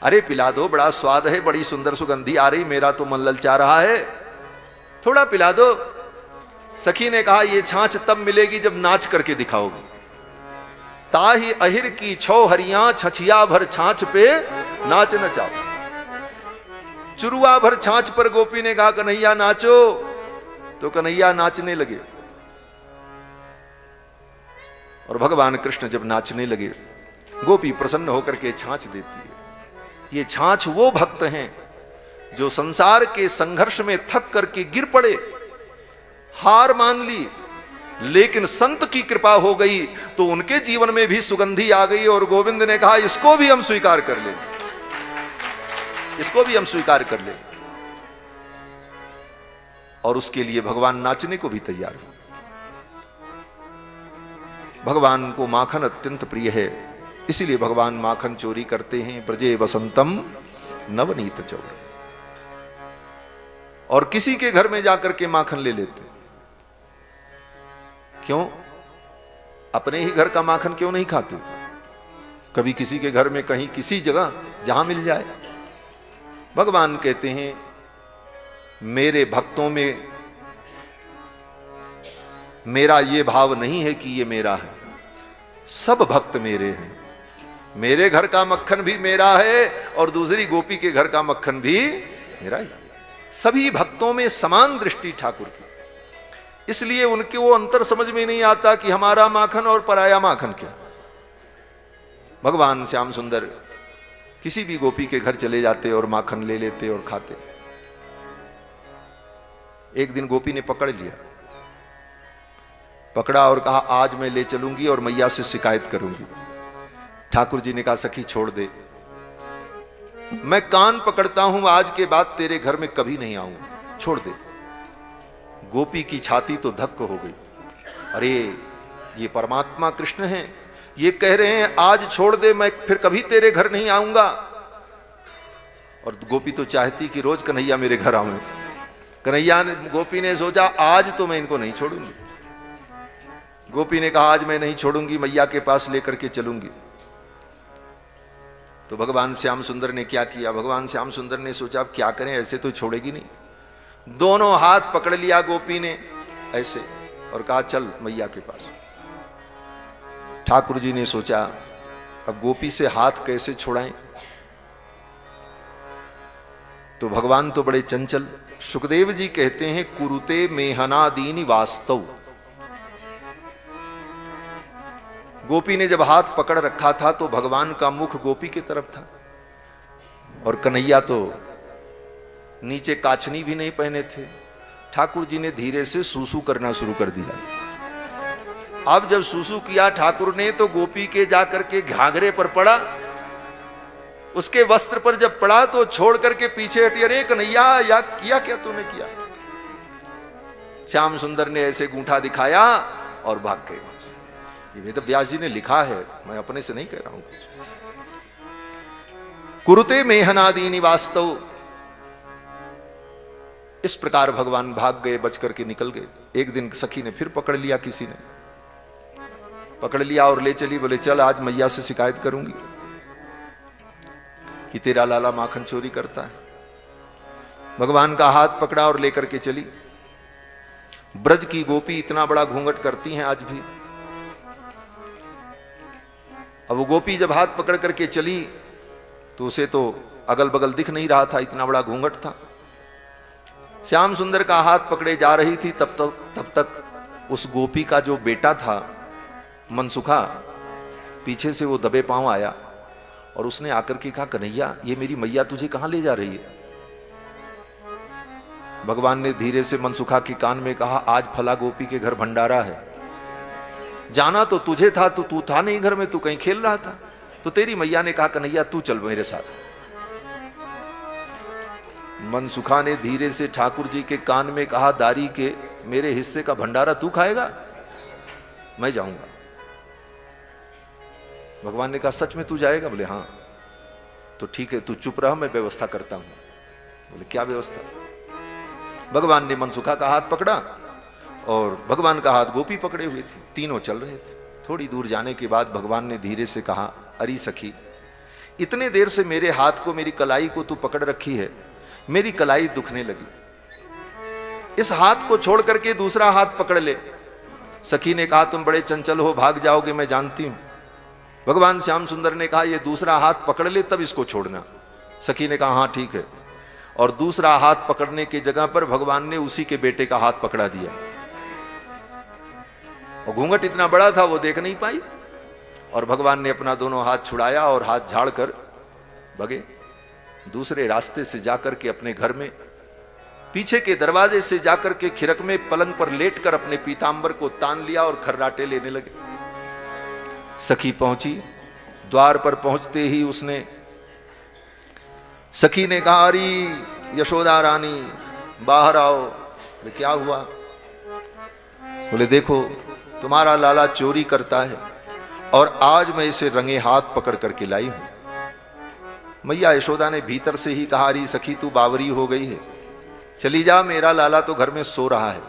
अरे पिला दो, बड़ा स्वाद है, बड़ी सुंदर सुगंधी आ रही, मेरा तो मन ललचा रहा है, थोड़ा पिला दो। सखी ने कहा ये छाछ तब मिलेगी जब नाच करके दिखाओगी। ताही अहिर की छो हरियां छछिया भर छाछ पे नाच नचाओ। चुरुआ भर छाछ पर गोपी ने कहा कन्हैया नाचो, तो कन्हैया नाचने लगे और भगवान कृष्ण जब नाचने लगे, गोपी प्रसन्न होकर के छाछ देती है। ये छाछ वो भक्त हैं जो संसार के संघर्ष में थक करके गिर पड़े, हार मान ली, लेकिन संत की कृपा हो गई तो उनके जीवन में भी सुगंधी आ गई और गोविंद ने कहा इसको भी हम स्वीकार कर ले, इसको भी हम स्वीकार कर ले। और उसके लिए भगवान नाचने को भी तैयार हो। भगवान को माखन अत्यंत प्रिय है, इसीलिए भगवान माखन चोरी करते हैं। ब्रजे बसंतम नवनीत चौर, और किसी के घर में जाकर के माखन ले लेते। क्यों? अपने ही घर का माखन क्यों नहीं खाते? कभी किसी के घर में, कहीं किसी जगह जहां मिल जाए। भगवान कहते हैं मेरे भक्तों में मेरा ये भाव नहीं है कि ये मेरा है, सब भक्त मेरे हैं। मेरे घर का मक्खन भी मेरा है और दूसरी गोपी के घर का मक्खन भी मेरा ही। सभी भक्तों में समान दृष्टि ठाकुर की, इसलिए उनके वो अंतर समझ में नहीं आता कि हमारा माखन और पराया माखन क्या। भगवान श्याम सुंदर किसी भी गोपी के घर चले जाते और माखन ले लेते और खाते। एक दिन गोपी ने पकड़ लिया, पकड़ा और कहा आज मैं ले चलूंगी और मैया से शिकायत करूंगी। ठाकुर जी ने कहा सखी छोड़ दे, मैं कान पकड़ता हूं, आज के बाद तेरे घर में कभी नहीं आऊंगा, छोड़ दे। गोपी की छाती तो धक्क हो गई, अरे ये परमात्मा कृष्ण हैं, ये कह रहे हैं आज छोड़ दे, मैं फिर कभी तेरे घर नहीं आऊंगा। और गोपी तो चाहती कि रोज कन्हैया मेरे घर आवे। कन्हैया ने, गोपी ने सोचा आज तो मैं इनको नहीं छोड़ूंगी। गोपी ने कहा आज मैं नहीं छोड़ूंगी, मैया के पास लेकर के चलूंगी। तो भगवान श्याम सुंदर ने क्या किया? भगवान श्याम सुंदर ने सोचा अब क्या करें, ऐसे तो छोड़ेगी नहीं। दोनों हाथ पकड़ लिया गोपी ने ऐसे और कहा चल मैया के पास। ठाकुर जी ने सोचा अब गोपी से हाथ कैसे छुड़ाएं। तो भगवान तो बड़े चंचल। सुखदेव जी कहते हैं कुरुते मेहनादीनि वास्तव। गोपी ने जब हाथ पकड़ रखा था तो भगवान का मुख गोपी की तरफ था और कन्हैया तो नीचे काछनी भी नहीं पहने थे। ठाकुर जी ने धीरे से सूसू करना शुरू कर दिया। अब जब सूसू किया ठाकुर ने तो गोपी के जाकर के घाघरे पर पड़ा, उसके वस्त्र पर जब पड़ा तो छोड़ करके पीछे हटी। अरे कन्हैया या किया क्या तूने किया? श्याम सुंदर ने ऐसे गूंठा दिखाया और भाग गए वहां से। ये वेद व्यास जी ने लिखा है, मैं अपने से नहीं कह रहा हूं कुछ। कुरुते मेहनादीनि वास्तव। इस प्रकार भगवान भाग गए, बच करके निकल गए। एक दिन सखी ने फिर पकड़ लिया, किसी ने पकड़ लिया और ले चली। बोले चल आज मैया से शिकायत करूंगी कि तेरा लाला माखन चोरी करता है। भगवान का हाथ पकड़ा और लेकर के चली। ब्रज की गोपी इतना बड़ा घूंघट करती हैं आज भी। अब वो गोपी जब हाथ पकड़ करके चली तो उसे तो अगल बगल दिख नहीं रहा था, इतना बड़ा घूंघट था। श्याम सुंदर का हाथ पकड़े जा रही थी, तब तक उस गोपी का जो बेटा था मनसुखा, पीछे से वो दबे पांव आया और उसने आकर के कहा कन्हैया ये मेरी मैया तुझे कहां ले जा रही है? भगवान ने धीरे से मनसुखा के कान में कहा आज फला गोपी के घर भंडारा है। जाना तो तुझे था, तो तू था नहीं घर में, तू कहीं खेल रहा था। तो तेरी मैया ने कहा कन्हैया तू चल मेरे साथ। मनसुखा ने धीरे से ठाकुर जी के कान में कहा दारी के मेरे हिस्से का भंडारा तू खाएगा? मैं जाऊंगा। भगवान ने कहा सच में तू जाएगा? बोले हाँ। तो ठीक है तू चुप रहा, मैं व्यवस्था करता हूं। बोले क्या व्यवस्था? भगवान ने मनसुखा का हाथ पकड़ा और भगवान का हाथ गोपी पकड़े हुए थे, तीनों चल रहे थे। थोड़ी दूर जाने के बाद भगवान ने धीरे से कहा अरे सखी इतने देर से मेरे हाथ को, मेरी कलाई को तू पकड़ रखी है, मेरी कलाई दुखने लगी, इस हाथ को छोड़ करके दूसरा हाथ पकड़ ले। सखी ने कहा तुम बड़े चंचल हो, भाग जाओगे, मैं जानती हूं। भगवान श्याम सुंदर ने कहा ये दूसरा हाथ पकड़ ले तब इसको छोड़ना। सखी ने कहा हाँ ठीक है। और दूसरा हाथ पकड़ने की जगह पर भगवान ने उसी के बेटे का हाथ पकड़ा दिया। और घूंघट इतना बड़ा था वो देख नहीं पाई, और भगवान ने अपना दोनों हाथ छुड़ाया और हाथ झाड़ कर भगे। दूसरे रास्ते से जाकर के अपने घर में पीछे के दरवाजे से जाकर के खिड़क में पलंग पर लेटकर अपने पीतांबर को तान लिया और खर्राटे लेने लगे। सखी पहुंची, द्वार पर पहुंचते ही उसने सखी ने कहा, अरे यशोदा रानी बाहर आओ। बोले क्या हुआ? बोले देखो तुम्हारा लाला चोरी करता है और आज मैं इसे रंगे हाथ पकड़ करके लाई हूं। मैया यशोदा ने भीतर से ही कहा, अरे सखी तू बावरी हो गई है, चली जा, मेरा लाला तो घर में सो रहा है।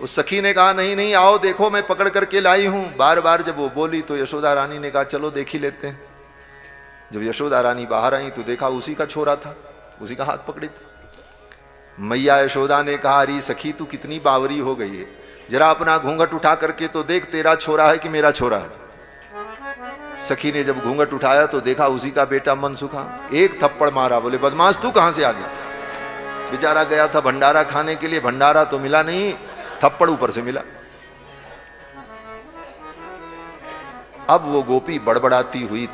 उस सखी ने कहा, नहीं नहीं आओ देखो मैं पकड़ करके लाई हूं। बार बार जब वो बोली तो यशोदा रानी ने कहा, चलो देख ही लेते हैं। जब यशोदा रानी बाहर आई तो देखा उसी का छोरा था, उसी का हाथ पकड़े थे। मैया यशोदा ने कहा, अरे सखी तू कितनी बावरी हो गई है, जरा अपना घूंघट उठा करके तो देख तेरा छोरा है कि मेरा छोरा है। सखी ने जब घूंघट उठाया तो देखा उसी का बेटा मनसुखा। एक थप्पड़ मारा, बोले बदमाश तू कहां से आ गया? बेचारा गया था भंडारा खाने के लिए, भंडारा तो मिला नहीं, थप्पड़ ऊपर से मिला। अब वो गोपी बड़बड़ाती हुई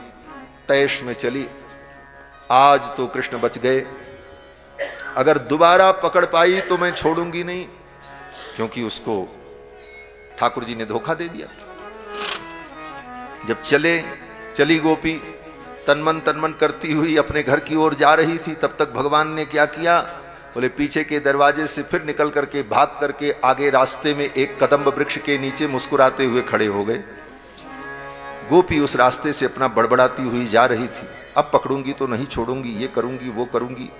तैश में चली, आज तो कृष्ण बच गए, अगर दोबारा पकड़ पाई तो मैं छोड़ूंगी नहीं, क्योंकि उसको ठाकुर जी ने धोखा दे दिया। जब चली गोपी तनमन तनमन करती हुई अपने घर की ओर जा रही थी, तब तक भगवान ने क्या किया? बोले पीछे के दरवाजे से फिर निकल करके भाग करके आगे रास्ते में एक कदम्ब वृक्ष के नीचे मुस्कुराते हुए खड़े हो गए। गोपी उस रास्ते से अपना बड़बड़ाती हुई जा रही थी, अब पकड़ूंगी तो नहीं छोड़ूंगी, ये करूंगी वो करूंगी।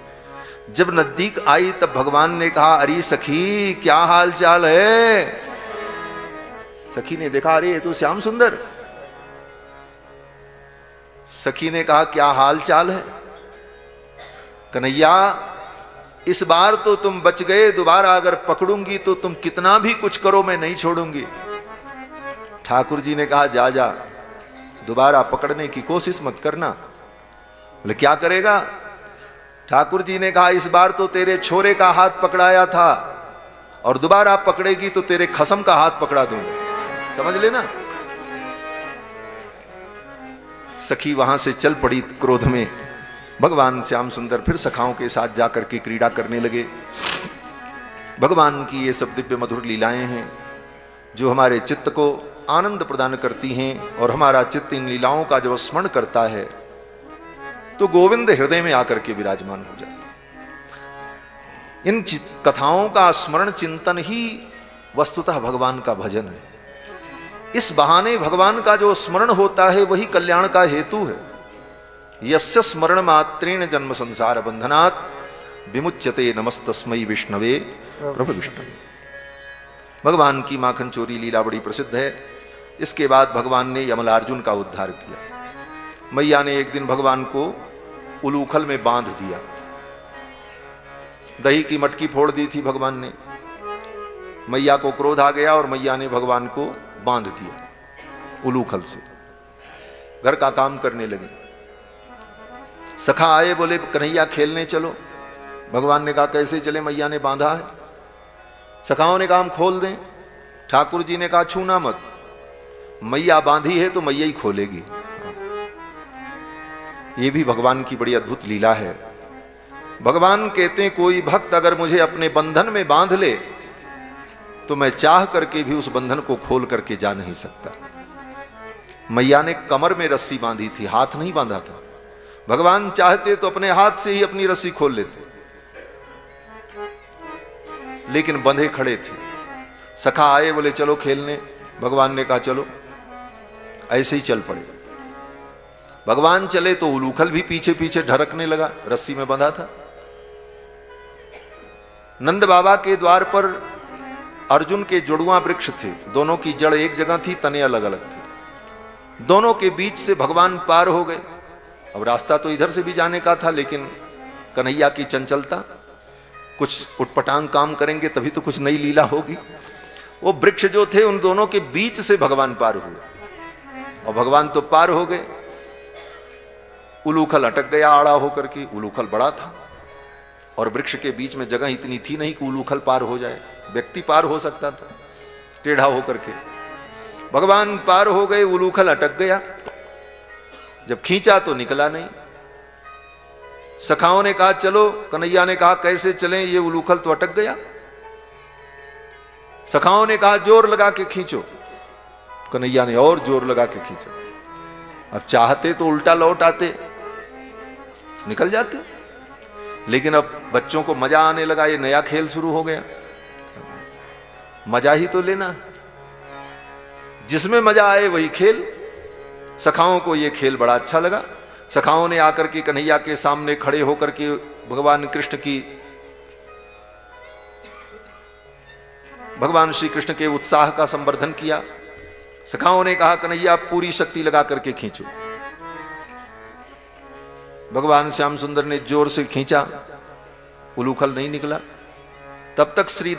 जब नजदीक आई तब भगवान ने कहा, अरे सखी क्या हाल चाल है? सखी ने देखा, अरे ये तो श्याम सुंदर। सखी ने कहा, क्या हाल चाल है? कन्हैया इस बार तो तुम बच गए, दोबारा अगर पकड़ूंगी तो तुम कितना भी कुछ करो मैं नहीं छोड़ूंगी। ठाकुर जी ने कहा, जा जा, दोबारा पकड़ने की कोशिश मत करना। बोले क्या करेगा? ठाकुर जी ने कहा, इस बार तो तेरे छोरे का हाथ पकड़ाया था और दोबारा पकड़ेगी तो तेरे खसम का हाथ पकड़ा दूंगा, समझ लेना। सखी वहां से चल पड़ी क्रोध में। भगवान श्याम सुंदर फिर सखाओं के साथ जाकर के क्रीड़ा करने लगे। भगवान की ये सब दिव्य मधुर लीलाएं हैं जो हमारे चित्त को आनंद प्रदान करती हैं, और हमारा चित्त इन लीलाओं का जब स्मरण करता है तो गोविंद हृदय में आकर के विराजमान हो जाता है। इन कथाओं का स्मरण चिंतन ही वस्तुतः भगवान का भजन है। इस बहाने भगवान का जो स्मरण होता है वही कल्याण का हेतु है। यस्य स्मरण मात्रेण जन्म संसार बंधनात् विमुच्यते नमस्तस्मै विष्णवे प्रभु विष्णवे। भगवान की माखन चोरी लीला बड़ी प्रसिद्ध है। इसके बाद भगवान ने यमलार्जुन का उद्धार किया। मैया ने एक दिन भगवान को उलूखल में बांध दिया। दही की मटकी फोड़ दी थी भगवान ने। मैया को क्रोध आ गया और मैया ने भगवान को बांध दिया उलूखल से। घर का काम करने लगे। सखा आए, बोले कन्हैया खेलने चलो। भगवान ने कहा कैसे चले, मैया ने बांधा है। सखाओं ने कहा हम खोल दें। ठाकुर जी ने कहा छूना मत, मैया बांधी है तो मैया ही खोलेगी। ये भी भगवान की बड़ी अद्भुत लीला है। भगवान कहते हैं कोई भक्त अगर मुझे अपने बंधन में बांध ले तो मैं चाह करके भी उस बंधन को खोल करके जा नहीं सकता। मैया ने कमर में रस्सी बांधी थी, हाथ नहीं बांधा था। भगवान चाहते तो अपने हाथ से ही अपनी रस्सी खोल लेते, लेकिन बंधे खड़े थे। सखा आए, बोले चलो खेलने। भगवान ने कहा चलो। ऐसे ही चल पड़े। भगवान चले तो उलूखल भी पीछे पीछे ढरकने लगा, रस्सी में बंधा था। नंद बाबा के द्वार पर अर्जुन के जुड़वा वृक्ष थे। दोनों की जड़ एक जगह थी, तने अलग अलग थे। दोनों के बीच से भगवान पार हो गए। अब रास्ता तो इधर से भी जाने का था, लेकिन कन्हैया की चंचलता, कुछ उटपटांग काम करेंगे तभी तो कुछ नई लीला होगी। वो वृक्ष जो थे उन दोनों के बीच से भगवान पार हुए और भगवान तो पार हो गए। उलूखल अटक गया आड़ा होकर के। उलूखल बड़ा था और वृक्ष के बीच में जगह इतनी थी नहीं कि उलूखल पार हो जाए। व्यक्ति पार हो सकता था टेढ़ा होकर के। भगवान पार हो गए, उलूखल अटक गया। जब खींचा तो निकला नहीं। सखाओं ने कहा चलो, कन्हैया ने कहा कैसे चलें, ये उलूखल तो अटक गया। सखाओं ने कहा जोर लगा के खींचो। कन्हैया ने और जोर लगा के खींचा। अब चाहते तो उल्टा लौट आते, निकल जाते, लेकिन अब बच्चों को मजा आने लगा, ये नया खेल शुरू हो गया। मजा ही तो लेना, जिसमें मजा आए वही खेल। सखाओं को ये खेल बड़ा अच्छा लगा। सखाओं ने आकर के कन्हैया के सामने खड़े होकर के भगवान श्री कृष्ण के उत्साह का संवर्धन किया। सखाओं ने कहा कन्हैया पूरी शक्ति लगा करके खींचो। भगवान श्याम सुंदर ने जोर से खींचा, उलूखल नहीं निकला। तब तक श्री